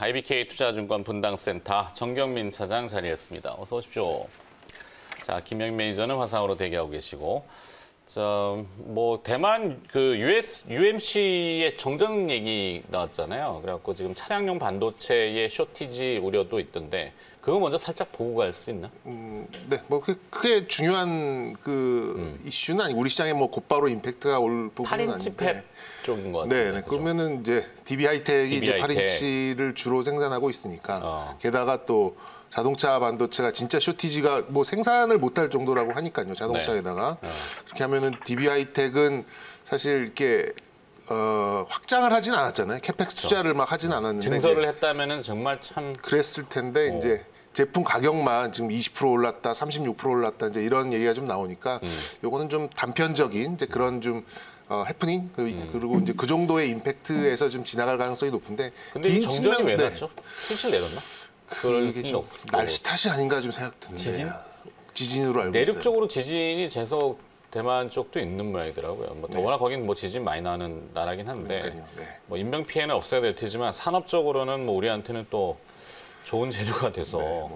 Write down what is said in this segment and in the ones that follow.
IBK 투자증권 분당센터 정경민 차장 자리했습니다. 어서 오십시오. 자, 김영 매니저는 화상으로 대기하고 계시고, 대만 UMC의 정전 얘기 나왔잖아요. 그래갖고 지금 차량용 반도체의 쇼티지 우려도 있던데, 그거 먼저 살짝 보고 갈 수 있나? 네, 크게 중요한 이슈는 아니고 우리 시장에 곧바로 임팩트가 올 부분은 8인치 아닌데. 팹 쪽인 것 같아요. 네, 그러면은 이제 DB 하이텍이 이제 8인치를 주로 생산하고 있으니까 게다가 또 자동차 반도체가 진짜 쇼티지가 생산을 못할 정도라고 하니까요. 자동차에다가 그렇게 하면은 DB 하이텍은 사실 이렇게 확장을 하진 않았잖아요. 캐펙스 투자를 막 하진 않았는데 증설을 했다면은 정말 참 그랬을 텐데 이제 제품 가격만 지금 20% 올랐다, 36% 올랐다 이제 이런 얘기가 좀 나오니까 요거는 좀 단편적인 이제 그런 좀 해프닝 그리고 이제 그 정도의 임팩트에서 좀 지나갈 가능성이 높은데. 근데 이 정전이 왜 났죠? 스위치를 내렸나? 그게 좀 날씨 탓이 아닌가 좀 생각 드는데. 지진으로 알고 있어요. 내륙 쪽으로 지진이 계속 대만 쪽도 있는 모양이더라고요. 워낙 거긴 지진 많이 나는 나라긴 한데 인명 피해는 없어야 될 테지만 산업적으로는 우리한테는 또 좋은 재료가 돼서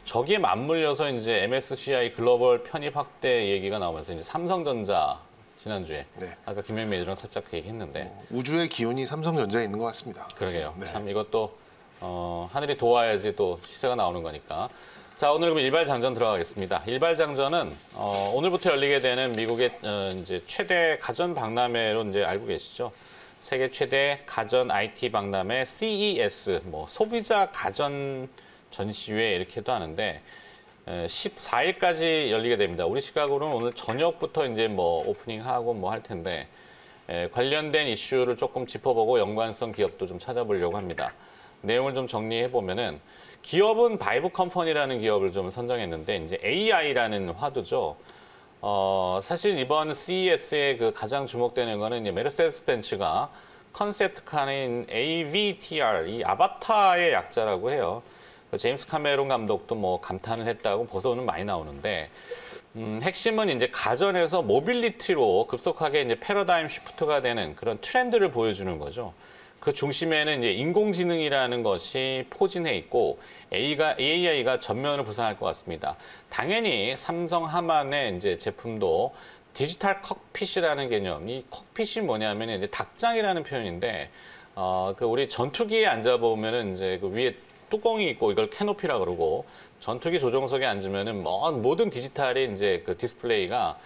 저기에 맞물려서 이제 MSCI 글로벌 편입 확대 얘기가 나오면서 이제 삼성전자 지난주에 아까 김영 매니저랑 살짝 그 얘기했는데 우주의 기운이 삼성전자에 있는 것 같습니다. 그러게요. 참 이것도 하늘이 도와야지 또 시세가 나오는 거니까. 자, 오늘 그럼 일발장전 들어가겠습니다. 일발장전은 오늘부터 열리게 되는 미국의 이제 최대 가전 박람회로 이제 알고 계시죠? 세계 최대 가전 IT 박람회 CES, 소비자 가전 전시회 이렇게도 하는데 14일까지 열리게 됩니다. 우리 시각으로는 오늘 저녁부터 이제 오프닝하고 할 텐데 관련된 이슈를 조금 짚어보고 연관성 기업도 좀 찾아보려고 합니다. 내용을 좀 정리해 보면은 기업은 바이브 컴퍼니라는 기업을 좀 선정했는데 이제 AI라는 화두죠. 사실 이번 CES에 가장 주목되는 거는 이제 메르세데스 벤츠가 컨셉트카인 AVTR, 이 아바타의 약자라고 해요. 제임스 카메론 감독도 감탄을 했다고 보도는 많이 나오는데 핵심은 이제 가전에서 모빌리티로 급속하게 이제 패러다임 시프트가 되는 그런 트렌드를 보여주는 거죠. 그 중심에는 이제 인공지능이라는 것이 포진해 있고 AI가 전면을 부상할 것 같습니다. 당연히 삼성 하만의 이제 제품도 디지털 칵핏이라는 개념, 이 칵핏이 뭐냐면 이제 닭장이라는 표현인데 우리 전투기에 앉아 보면은 이제 그 위에 뚜껑이 있고 이걸 캐노피라 그러고 전투기 조종석에 앉으면은 모든 디지털이 이제 그 디스플레이가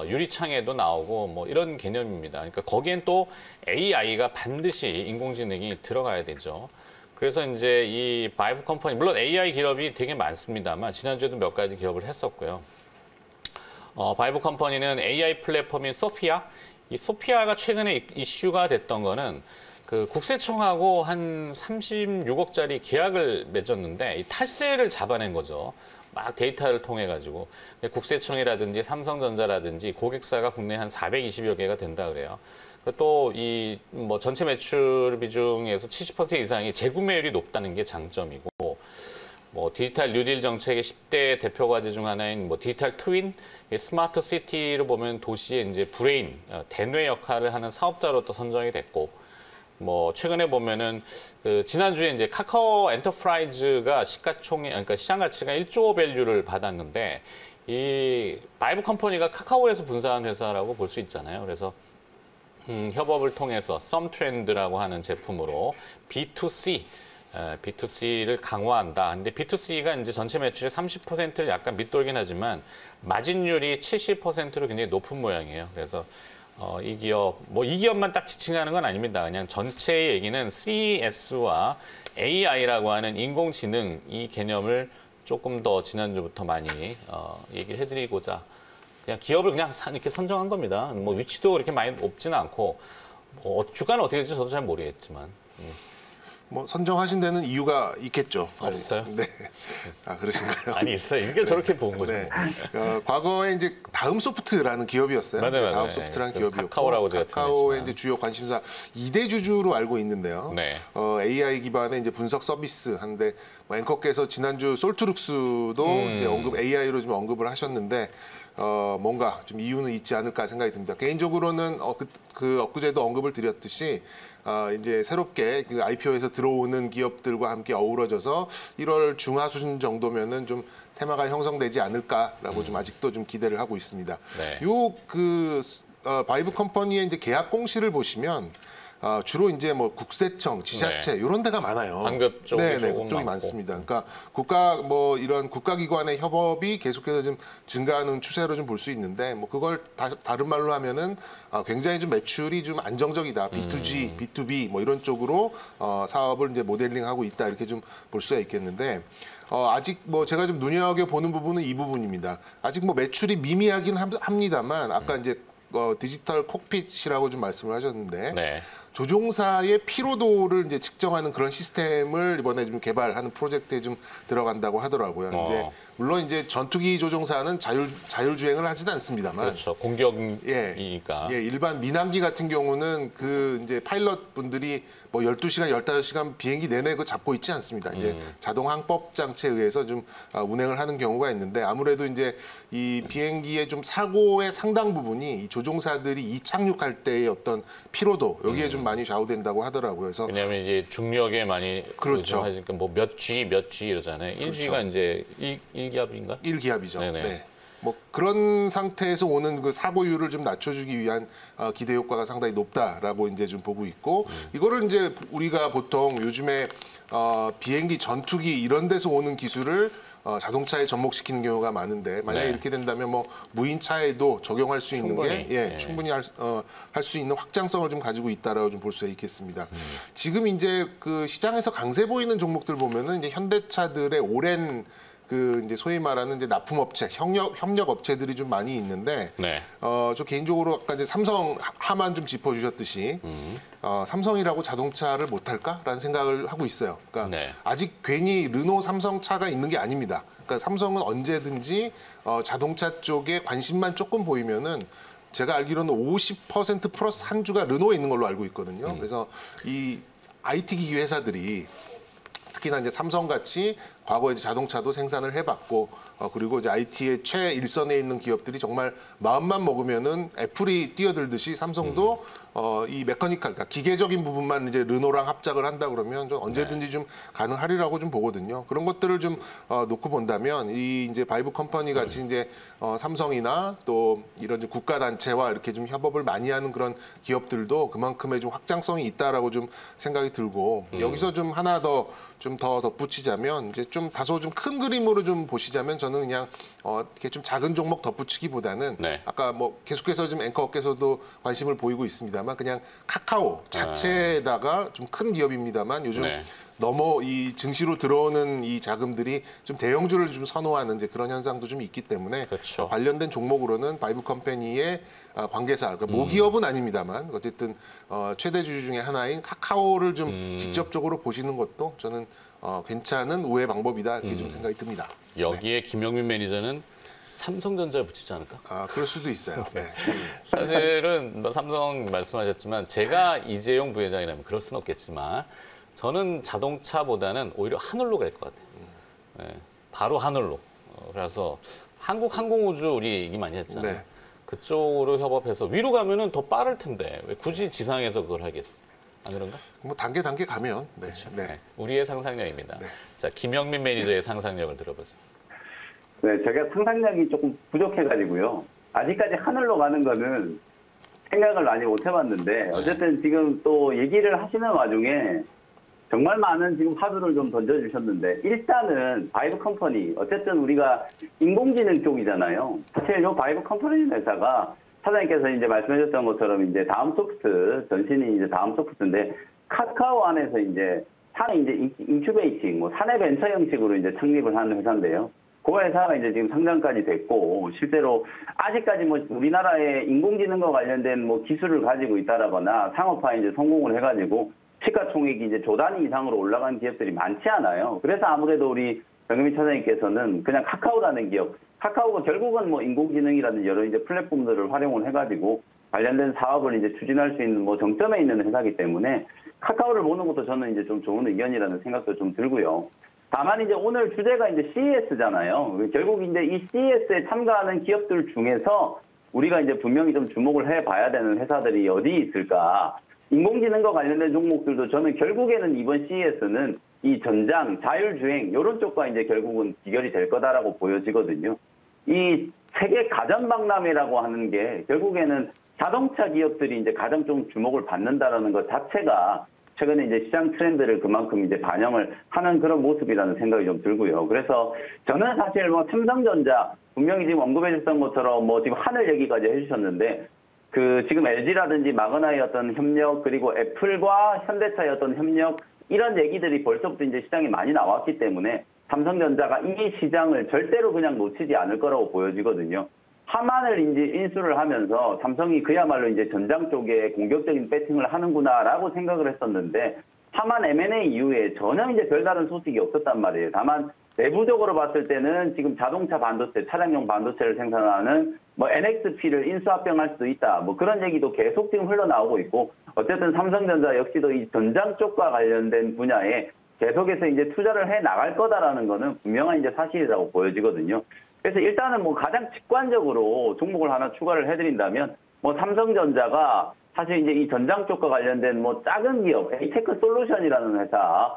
유리창에도 나오고 이런 개념입니다. 그러니까 거기엔 또 AI가 반드시 인공지능이 들어가야 되죠. 그래서 이제 이 바이브 컴퍼니, 물론 AI 기업이 되게 많습니다만 지난주에도 몇 가지 기업을 했었고요. 바이브 컴퍼니는 AI 플랫폼인 소피아, 이 소피아가 최근에 이슈가 됐던 거는 그 국세청하고 한 36억짜리 계약을 맺었는데 이 탈세를 잡아낸 거죠. 막 데이터를 통해 가지고 국세청이라든지 삼성전자라든지 고객사가 국내 한 420여 개가 된다 그래요. 또 이 전체 매출 비중에서 70% 이상이 재구매율이 높다는 게 장점이고 디지털 뉴딜 정책의 10대 대표 과제 중 하나인 디지털 트윈, 스마트 시티를 보면 도시의 이제 브레인, 대뇌 역할을 하는 사업자로 또 선정이 됐고 최근에 보면은 지난주에 이제 카카오 엔터프라이즈가 그러니까 시장 가치가 1조 밸류를 받았는데 이 바이브 컴퍼니가 카카오에서 분사한 회사라고 볼 수 있잖아요. 그래서 협업을 통해서 썸트렌드라고 하는 제품으로 B2C를 강화한다. 근데 B2C가 이제 전체 매출의 30%를 약간 밑돌긴 하지만 마진율이 70%로 굉장히 높은 모양이에요. 그래서 이 기업, 이 기업만 딱 지칭하는 건 아닙니다. 그냥 전체의 얘기는 CES와 AI라고 하는 인공지능 이 개념을 조금 더 지난주부터 많이 얘기를 해드리고자 그냥 기업을 그냥 이렇게 선정한 겁니다. 위치도 그렇게 많이 높지는 않고 주가는 어떻게 될지 저도 잘 모르겠지만. 선정하신 데는 이유가 있겠죠. 없어요? 네. 그러신가요? 아니, 있어요. 이게 저렇게 본 거죠. 네. 과거에 이제 다음 소프트라는 기업이었어요. 맞아요. 다음 소프트라는 기업이었고 카카오라고 제가 카카오의 이제 주요 관심사 2대 주주로 알고 있는데요. 네. AI 기반의 이제 분석 서비스 한데 앵커께서 지난주 솔트룩스도 이제 AI로 좀 언급을 하셨는데 뭔가 좀 이유는 있지 않을까 생각이 듭니다. 개인적으로는 그 엊그제도 언급을 드렸듯이 이제 새롭게 그 IPO에서 들어오는 기업들과 함께 어우러져서 1월 중하 수준 정도면은 좀 테마가 형성되지 않을까라고 좀 아직도 좀 기대를 하고 있습니다. 네. 바이브 컴퍼니의 이제 계약 공시를 보시면 주로 이제 뭐 국세청, 지자체 이런 데가 많아요. 반급 쪽이 네, 조금 그쪽이 많고. 많습니다. 그러니까 이런 국가기관의 협업이 계속해서 좀 증가하는 추세로 좀 볼 수 있는데 뭐 그걸 다른 말로 하면은 굉장히 좀 매출이 좀 안정적이다. B2G, B2B 뭐 이런 쪽으로 사업을 이제 모델링하고 있다 이렇게 좀 볼 수가 있겠는데. 아직 뭐 제가 좀 눈여겨 보는 부분은 이 부분입니다. 아직 뭐 매출이 미미하긴 합니다만 아까 이제 디지털 콕핏이라고 좀 말씀을 하셨는데 네. 조종사의 피로도를 이제 측정하는 그런 시스템을 이번에 좀 개발하는 프로젝트에 좀 들어간다고 하더라고요. 이제 물론 이제 전투기 조종사는 자율주행을 하지는 않습니다만 그렇죠. 공격이니까. 일반 민항기 같은 경우는 그 이제 파일럿 분들이 뭐 12시간, 15시간 비행기 내내 그 잡고 있지 않습니다. 이제 자동 항법 장치에 의해서 좀 운행을 하는 경우가 있는데 아무래도 이제 이 비행기의 좀 사고의 상당 부분이 이 조종사들이 이착륙할 때의 어떤 피로도 여기에 좀 많이 좌우된다고 하더라고요. 그래서 왜냐하면 이제 중력에 많이 그렇죠. 하니까 뭐 몇 G 이러잖아요. 1G가 이제 1기압인가? 1기압이죠. 네네. 네. 뭐 그런 상태에서 오는 그 사고율을 좀 낮춰주기 위한 기대 효과가 상당히 높다라고 이제 좀 보고 있고 이거를 이제 우리가 보통 요즘에 비행기, 전투기 이런 데서 오는 기술을 자동차에 접목시키는 경우가 많은데 만약에 네. 이렇게 된다면 뭐 무인차에도 적용할 수 있는 충분히. 게 충분히 할 수 있는 확장성을 좀 가지고 있다라고 좀 볼 수 있겠습니다. 지금 이제 그 시장에서 강세 보이는 종목들 보면은 이제 현대차들의 오랜 그 이제 소위 말하는 이제 납품업체, 협력 업체들이 좀 많이 있는데, 네. 저 개인적으로 아까 이제 삼성 하만 좀 짚어주셨듯이, 삼성이라고 자동차를 못할까라는 생각을 하고 있어요. 그러니까 네. 아직 괜히 르노 삼성 차가 있는 게 아닙니다. 그러니까 삼성은 언제든지 자동차 쪽에 관심만 조금 보이면은 제가 알기로는 50% 플러스 한 주가 르노에 있는 걸로 알고 있거든요. 그래서 이 IT 기기 회사들이 특히나 이제 삼성같이 과거에 자동차도 생산을 해봤고 그리고 이제 IT의 최일선에 있는 기업들이 정말 마음만 먹으면은 애플이 뛰어들듯이 삼성도 이 메커니컬, 그러니까 기계적인 부분만 이제 르노랑 합작을 한다 그러면 좀 언제든지 좀 가능하리라고 좀 보거든요. 그런 것들을 좀 놓고 본다면 이 이제 바이브 컴퍼니 같이 이제 삼성이나 또 이런 이제 국가 단체와 이렇게 좀 협업을 많이 하는 그런 기업들도 그만큼의 좀 확장성이 있다라고 좀 생각이 들고 여기서 좀 하나 더 좀 더 덧붙이자면 이제 좀 다소 좀 큰 그림으로 좀 보시자면 저는 그냥 이렇게 좀 작은 종목 덧붙이기보다는 네. 아까 뭐 계속해서 좀 앵커께서도 관심을 보이고 있습니다만 그냥 카카오 자체에다가 좀 큰 기업입니다만 요즘 네. 너무 이 증시로 들어오는 이 자금들이 좀 대형주를 좀 선호하는 이제 그런 현상도 좀 있기 때문에 그렇죠. 관련된 종목으로는 바이브 컴퍼니의 관계사, 그러니까 모기업은 아닙니다만 어쨌든 최대주주 중에 하나인 카카오를 좀 직접적으로 보시는 것도 저는 괜찮은 우회 방법이다 이렇게 좀 생각이 듭니다. 여기에 김영민 매니저는 삼성전자를 붙이지 않을까? 그럴 수도 있어요. 네. 사실은 뭐 삼성 말씀하셨지만 제가 이재용 부회장이라면 그럴 수는 없겠지만 저는 자동차보다는 오히려 하늘로 갈 것 같아요. 네, 바로 하늘로. 그래서 한국항공우주 우리 얘기 많이 했잖아요. 네. 그쪽으로 협업해서 위로 가면은 더 빠를 텐데 왜 굳이 지상에서 그걸 하겠어요? 안 그런가? 뭐 단계 가면 네. 네. 네, 우리의 상상력입니다. 네. 자, 김영민 매니저의 상상력을 들어보죠. 네, 제가 상상력이 조금 부족해가지고요. 아직까지 하늘로 가는 거는 생각을 많이 못 해봤는데 어쨌든 지금 또 얘기를 하시는 와중에 정말 많은 지금 화두를 좀 던져주셨는데 일단은 바이브 컴퍼니 어쨌든 우리가 인공지능 쪽이잖아요. 사실 이 바이브 컴퍼니 회사가 사장님께서 이제 말씀하셨던 것처럼 이제 다음 소프트 전신이 이제 다음 소프트인데 카카오 안에서 이제 사내 이제 인큐베이팅 뭐 사내 벤처 형식으로 이제 창립을 하는 회사인데요. 그 회사가 이제 지금 상장까지 됐고 실제로 아직까지 뭐 우리나라의 인공지능과 관련된 뭐 기술을 가지고 있다라거나 상업화에 이제 성공을 해가지고 시가총액이 이제 조 단위 이상으로 올라간 기업들이 많지 않아요. 그래서 아무래도 우리 정금희 차장님께서는 그냥 카카오라는 기업, 카카오가 결국은 뭐 인공지능이라는 여러 이제 플랫폼들을 활용을 해가지고 관련된 사업을 이제 추진할 수 있는 뭐 정점에 있는 회사이기 때문에 카카오를 보는 것도 저는 이제 좀 좋은 의견이라는 생각도 좀 들고요. 다만 이제 오늘 주제가 이제 CES잖아요. 결국 이제 이 CES에 참가하는 기업들 중에서 우리가 이제 분명히 좀 주목을 해봐야 되는 회사들이 어디 있을까? 인공지능과 관련된 종목들도 저는 결국에는 이번 CES는 이 전장, 자율주행 이런 쪽과 이제 결국은 비결이 될 거다라고 보여지거든요. 이 세계 가전박람회라고 하는 게 결국에는 자동차 기업들이 이제 가장 좀 주목을 받는다라는 것 자체가 최근에 이제 시장 트렌드를 그만큼 이제 반영을 하는 그런 모습이라는 생각이 좀 들고요. 그래서 저는 사실 뭐 삼성전자 분명히 지금 언급해 주셨던 것처럼 뭐 지금 하늘 얘기까지 해주셨는데 그 지금 LG라든지 마그나의 어떤 협력 그리고 애플과 현대차의 어떤 협력 이런 얘기들이 벌써부터 이제 시장에 많이 나왔기 때문에 삼성전자가 이 시장을 절대로 그냥 놓치지 않을 거라고 보여지거든요. 하만을 이제 인수를 하면서 삼성이 그야말로 이제 전장 쪽에 공격적인 배팅을 하는구나라고 생각을 했었는데 하만 M&A 이후에 전혀 이제 별다른 소식이 없었단 말이에요. 다만 내부적으로 봤을 때는 지금 자동차 반도체, 차량용 반도체를 생산하는 뭐 NXP를 인수합병할 수도 있다. 뭐 그런 얘기도 계속 지금 흘러나오고 있고 어쨌든 삼성전자 역시도 이 전장 쪽과 관련된 분야에 계속해서 이제 투자를 해 나갈 거다라는 거는 분명한 이제 사실이라고 보여지거든요. 그래서 일단은 뭐 가장 직관적으로 종목을 하나 추가를 해드린다면 뭐 삼성전자가 사실 이제 이 전장 쪽과 관련된 뭐 작은 기업, 에이테크 솔루션이라는 회사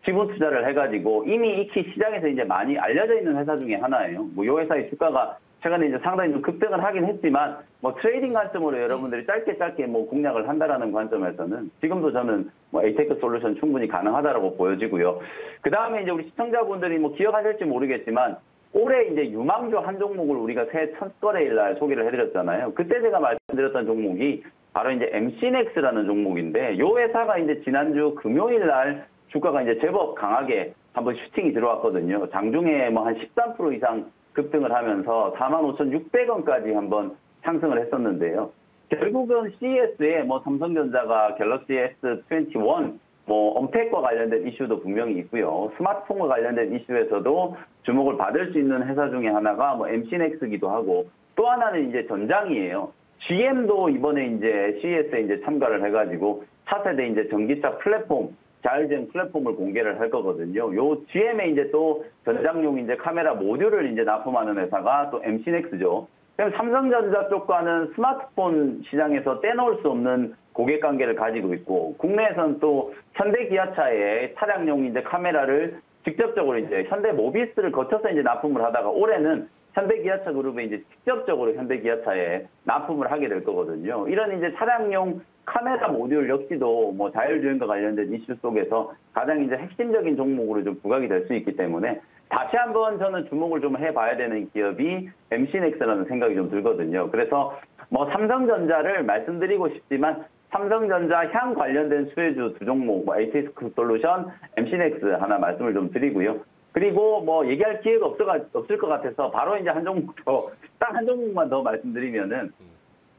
지분 투자를 해가지고 이미 익히 시장에서 이제 많이 알려져 있는 회사 중에 하나예요. 뭐 이 회사의 주가가 최근에 이제 상당히 좀 급등을 하긴 했지만 뭐 트레이딩 관점으로 여러분들이 짧게 뭐 공략을 한다라는 관점에서는 지금도 저는 뭐 에이테크 솔루션 충분히 가능하다라고 보여지고요. 그 다음에 이제 우리 시청자분들이 뭐 기억하실지 모르겠지만 올해 이제 유망주 한 종목을 우리가 새해 첫 거래일 날 소개를 해드렸잖아요. 그때 제가 말씀드렸던 종목이 바로 이제 MC넥스라는 종목인데 이 회사가 이제 지난주 금요일 날 주가가 이제 제법 강하게 한번 슈팅이 들어왔거든요. 장중에 뭐 한 13% 이상 급등을 하면서 45,600원까지 한번 상승을 했었는데요. 결국은 CES에 뭐 삼성전자가 갤럭시 S21 뭐 언택과 관련된 이슈도 분명히 있고요. 스마트폰과 관련된 이슈에서도 주목을 받을 수 있는 회사 중에 하나가 뭐 MC넥스기도 하고 또 하나는 이제 전장이에요. GM도 이번에 이제 CES에 이제 참가를 해가지고 차세대 이제 전기차 플랫폼 자율주행 플랫폼을 공개를 할 거거든요. 요 GM에 이제 또 전장용 이제 카메라 모듈을 이제 납품하는 회사가 또 MC넥스죠. 그럼 삼성전자 쪽과는 스마트폰 시장에서 떼놓을 수 없는 고객 관계를 가지고 있고 국내에서는 또 현대기아차의 차량용 이제 카메라를 직접적으로 이제 현대모비스를 거쳐서 이제 납품을 하다가 올해는 현대기아차 그룹에 이제 직접적으로 현대기아차에 납품을 하게 될 거거든요. 이런 이제 차량용 카메라 모듈 역시도 뭐 자율주행과 관련된 이슈 속에서 가장 이제 핵심적인 종목으로 좀 부각이 될 수 있기 때문에 다시 한번 저는 주목을 좀 해봐야 되는 기업이 MC넥스라는 생각이 좀 들거든요. 그래서 뭐 삼성전자를 말씀드리고 싶지만 삼성전자 향 관련된 수혜주 두 종목, 뭐 HTX 솔루션, MC넥스 하나 말씀을 좀 드리고요. 그리고 뭐 얘기할 기회가 없을 것 같아서 바로 이제 한 종목 더, 딱 한 종목만 더 말씀드리면은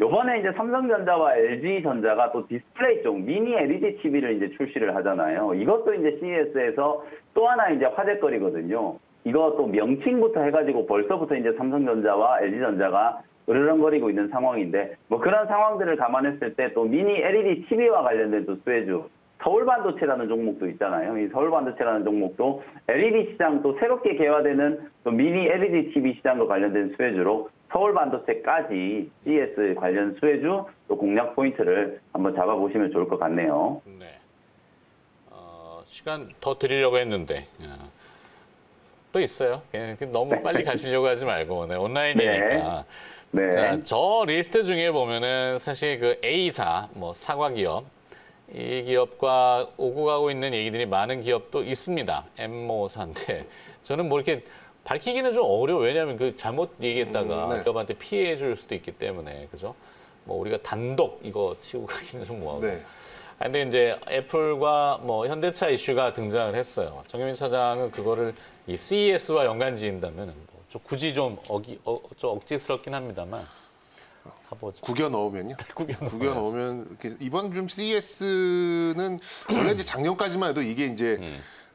요번에 이제 삼성전자와 LG전자가 또 디스플레이 쪽 미니 LED TV를 이제 출시를 하잖아요. 이것도 이제 CES에서 또 하나 이제 화제거리거든요. 이거 또 명칭부터 해가지고 벌써부터 이제 삼성전자와 LG전자가 으르렁거리고 있는 상황인데 뭐 그런 상황들을 감안했을 때 또 미니 LED TV와 관련된 또 수혜주 서울반도체라는 종목도 있잖아요. 이 서울반도체라는 종목도 LED 시장 또 새롭게 개화되는 또 미니 LED TV 시장과 관련된 수혜주로 서울반도체까지 CES 관련 수혜주 또 공략 포인트를 한번 잡아보시면 좋을 것 같네요. 네. 시간 더 드리려고 했는데 또 있어요. 너무 빨리 가시려고 하지 말고 온라인이니까. 네. 자, 저 리스트 중에 보면은 사실 그 A사 뭐 사과 기업 이 기업과 오고 가고 있는 얘기들이 많은 기업도 있습니다. 엠모사인데 저는 뭐 이렇게 밝히기는 좀 어려워. 왜냐하면 그 잘못 얘기했다가 기업한테 피해 줄 수도 있기 때문에 그죠? 뭐 우리가 단독 이거 치고 가기는 좀 뭐하고. 네. 근데 이제 애플과 뭐 현대차 이슈가 등장을 했어요. 정유민 차장은 그거를 이 CES와 연관 지은다면 좀 굳이 좀 좀 억지스럽긴 합니다만. 가보죠. 구겨 넣으면요. 구겨 넣으면 이렇게 이번 좀 CES는 원래 이제 작년까지만 해도 이게 이제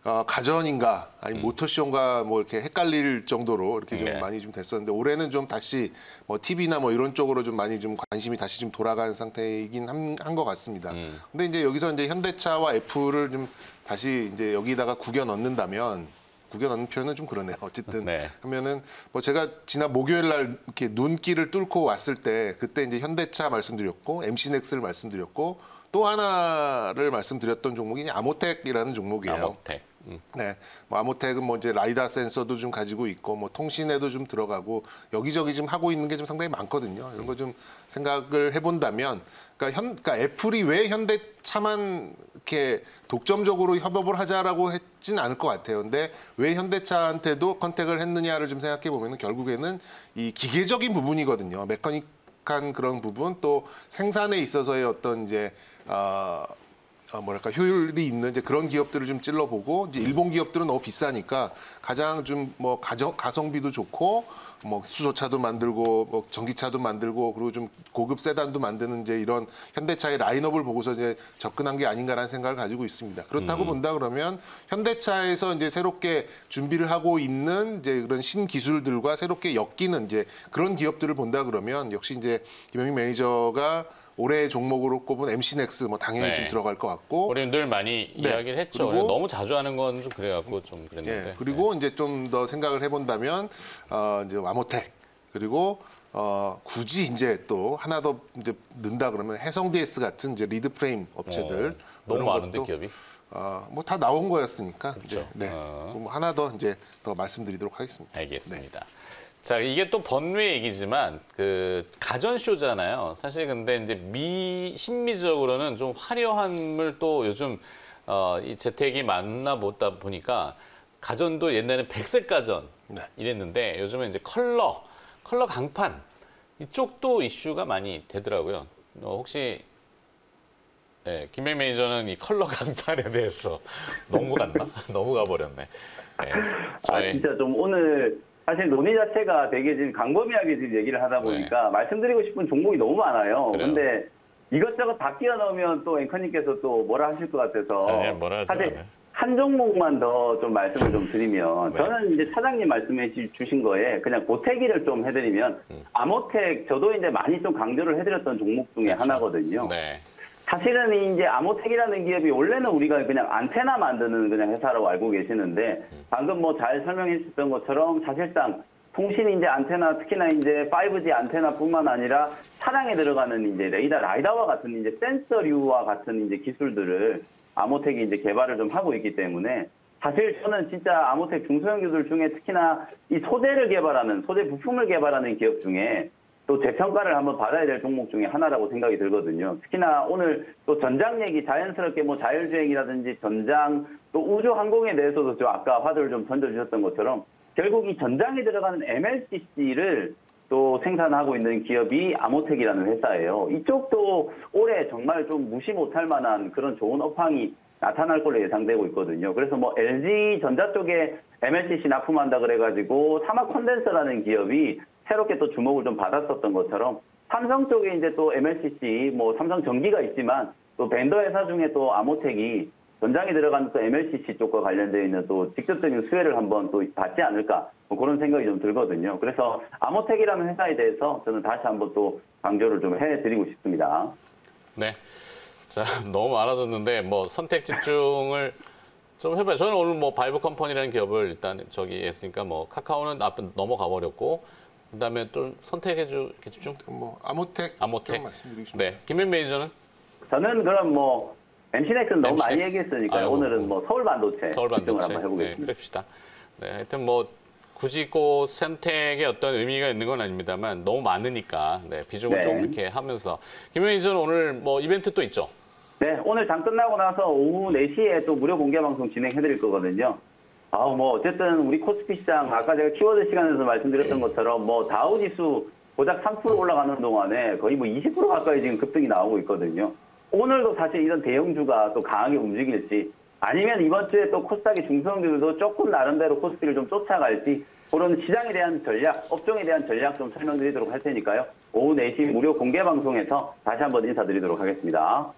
가전인가 아니 모터쇼인가 뭐 이렇게 헷갈릴 정도로 이렇게 좀 많이 좀 됐었는데 올해는 좀 다시 뭐 TV나 뭐 이런 쪽으로 좀 많이 좀 관심이 다시 좀 돌아간 상태이긴 한 것 같습니다. 근데 이제 여기서 이제 현대차와 애플을 좀 다시 이제 여기다가 구겨 넣는다면 구겨넣는 표현은 좀 그러네요. 어쨌든 네. 하면은 뭐 제가 지난 목요일 날 이렇게 눈길을 뚫고 왔을 때 그때 이제 현대차 말씀드렸고 MC넥스를 말씀드렸고 또 하나를 말씀드렸던 종목이 아모텍이라는 종목이에요. 아모텍. 네, 뭐 아모텍은 뭐 이제 라이다 센서도 좀 가지고 있고 뭐 통신에도 좀 들어가고 여기저기 좀 하고 있는 게 좀 상당히 많거든요. 이런 거 좀 생각을 해본다면, 그러니까 애플이 왜 현대차만 이렇게 독점적으로 협업을 하자라고 했진 않을 것 같아요. 근데 왜 현대차한테도 컨택을 했느냐를 좀 생각해 보면은 결국에는 이 기계적인 부분이거든요. 메커닉한 그런 부분 또 생산에 있어서의 어떤 이제 뭐랄까 효율이 있는 이제 그런 기업들을 좀 찔러보고 이제 일본 기업들은 너무 비싸니까 가장 좀 뭐 가성비도 좋고 뭐 수소차도 만들고 뭐 전기차도 만들고 그리고 좀 고급 세단도 만드는 이제 이런 현대차의 라인업을 보고서 이제 접근한 게 아닌가라는 생각을 가지고 있습니다. 그렇다고 본다 그러면 현대차에서 이제 새롭게 준비를 하고 있는 이제 그런 신기술들과 새롭게 엮이는 이제 그런 기업들을 본다 그러면 역시 이제 김영민 매니저가 올해 종목으로 꼽은 MC넥스 뭐 당연히 네. 좀 들어갈 것 같고 우리는 늘 많이 이야기를 했죠. 그리고 너무 자주 하는 건 좀 그래갖고 좀 그랬는데. 예, 그리고 이제 좀 더 생각을 해본다면 이제 아모텍 그리고 굳이 이제 또 하나 더 이제 넣는다 그러면 해성 DS 같은 이제 리드 프레임 업체들 너무 이런 많은데 것도 기업이. 뭐 다 나온 거였으니까 그렇죠. 이제 네. 그럼 하나 더 이제 더 말씀드리도록 하겠습니다. 알겠습니다. 자, 이게 또 번외 얘기지만 그 가전쇼잖아요. 사실 근데 이제 심미적으로는 좀 화려함을 또 요즘 이 재택이 많나 보다 보니까 가전도 옛날에는 백색 가전 네. 이랬는데 요즘은 이제 컬러 강판 이쪽도 이슈가 많이 되더라고요. 혹시 네, 김영 매니저는 이 컬러 강판에 대해서 너무 갔나? 너무 가버렸네. 네, 진짜 좀 오늘 사실 논의 자체가 되게 지금 광범위하게 지금 얘기를 하다 보니까 말씀드리고 싶은 종목이 너무 많아요. 그런데 이것저것 다 끼워 넣으면 또 앵커님께서 또 뭐라 하실 것 같아서 뭐라 하지 사실 한 종목만 더 좀 말씀을 좀 드리면 저는 이제 차장님 말씀해 주신 거에 그냥 보태기를 좀 해드리면 아모텍 저도 이제 많이 좀 강조를 해드렸던 종목 중에 하나거든요. 네. 사실은 이제 아모텍이라는 기업이 원래는 우리가 그냥 안테나 만드는 그냥 회사라고 알고 계시는데 방금 뭐 잘 설명해 주셨던 것처럼 사실상 통신 이제 안테나 특히나 이제 5G 안테나뿐만 아니라 차량에 들어가는 이제 라이다와 같은 이제 센서류와 같은 이제 기술들을 아모텍이 이제 개발을 좀 하고 있기 때문에 사실 저는 진짜 아모텍 중소형 기술 중에 특히나 이 소재를 개발하는 소재 부품을 개발하는 기업 중에 또 재평가를 한번 받아야 될 종목 중에 하나라고 생각이 들거든요. 특히나 오늘 또 전장 얘기 자연스럽게 뭐 자율주행이라든지 전장 또 우주항공에 대해서도 좀 아까 화두를 좀 던져주셨던 것처럼 결국 이 전장에 들어가는 MLCC를 또 생산하고 있는 기업이 아모텍이라는 회사예요. 이쪽도 올해 정말 좀 무시 못할 만한 그런 좋은 업황이 나타날 걸로 예상되고 있거든요. 그래서 뭐 LG전자 쪽에 MLCC 납품한다 그래가지고 사막 콘덴서라는 기업이 새롭게 또 주목을 좀 받았었던 것처럼 삼성 쪽에 이제 또 MLCC 뭐 삼성 전기가 있지만 또 벤더 회사 중에 또 아모텍이 전장에 들어가는 또 MLCC 쪽과 관련되어 있는 또 직접적인 수혜를 한번 또 받지 않을까 뭐 그런 생각이 좀 들거든요. 그래서 아모텍이라는 회사에 대해서 저는 다시 한번 또 강조를 좀 해드리고 싶습니다. 네. 자, 너무 많아졌는데 뭐 선택 집중을 좀 해봐요. 저는 오늘 뭐 바이브 컴퍼니라는 기업을 일단 저기 했으니까 뭐 카카오는 앞에 넘어가 버렸고 그다음에 또 선택해 주기 집중. 뭐 아모텍 좀 말씀드리고 싶습니다. 네, 김현 매니저는? 저는 그럼 뭐 MC넥스는 너무 많이 얘기했으니까 오늘은 뭐 서울반도체 집중을 한번 해보겠습니다. 네, 그럽시다. 네, 하여튼 뭐 굳이 그 선택에 어떤 의미가 있는 건 아닙니다만 너무 많으니까 비중을 좀 이렇게 하면서 김현 매니저는 오늘 뭐 이벤트 또 있죠? 네, 오늘 장 끝나고 나서 오후 4시에 또 무료 공개 방송 진행해드릴 거거든요. 뭐 어쨌든 우리 코스피 시장 아까 제가 키워드 시간에서 말씀드렸던 것처럼 뭐 다우 지수 고작 3% 올라가는 동안에 거의 뭐 20% 가까이 지금 급등이 나오고 있거든요. 오늘도 사실 이런 대형주가 또 강하게 움직일지 아니면 이번 주에 또 코스닥의 중소형주들도 조금 나름대로 코스피를 좀 쫓아갈지 그런 시장에 대한 전략, 업종에 대한 전략 좀 설명드리도록 할 테니까요. 오후 4시 무료 공개 방송에서 다시 한번 인사드리도록 하겠습니다.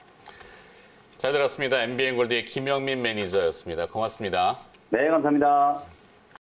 잘 들었습니다. MBN골드의 김영민 매니저였습니다. 고맙습니다. 네, 감사합니다.